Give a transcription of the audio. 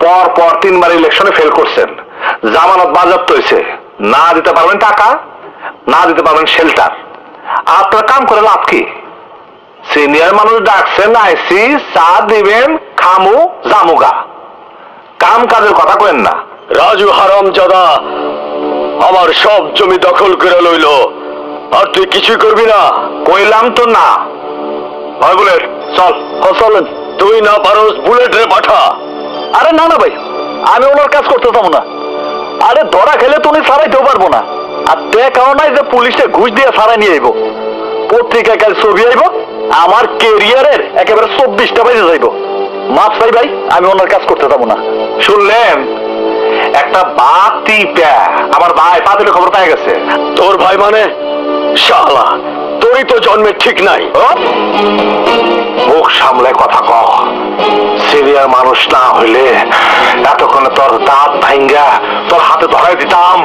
পর পর 3বার ইলেকশনে ফেল করছেন, জামানত বাজেয়াপ্ত হয়েছে, না দিতে পারবেন টাকা, না দিতে পারবেন শেল্টার। আপনার কাম করে লাভ কি? সিনিয়র মানুষ ডাকছেন, আইসি, চা দিবেন, খামু, জামুগা। কাম কাজের কথা কেন না? রাজু হারামজাদা আমার সব জমি দখল করে লইল, আর তুই কিছুই করবি না? কইলাম তো না। হয় বুলেট, চল। চলেন। তুই না পারোস, বুলেট রে পাঠা। আরে না না ভাই, আমি ওনার কাজ করতে চাবো না। আরে ধরা খেলে তো উনি ছাড়াইতেও পারবো না। আর দেখাও নাই যে পুলিশে ঘুষ দিয়ে ছাড়াই নিয়ে আইব, পত্রিকায় কাল ছবি আইব, আমার কেরিয়ারের একেবারে 24টা বাজে যাইব। মাফ চাই ভাই, আমি ওনার কাজ করতে চাবো না। শুনলেন? একটা বাতি আমার ভাই পাতিলে খবর পেয়ে গেছে। তোর ভাই মানে? শালা, তোরই তো জন্মের ঠিক নাই। মুখ সামলে কথা ক। সিনিয়র মানুষ না হইলে এতক্ষণে তোর দাঁত ভাঙ্গা তোর হাতে ধরাই দিতাম।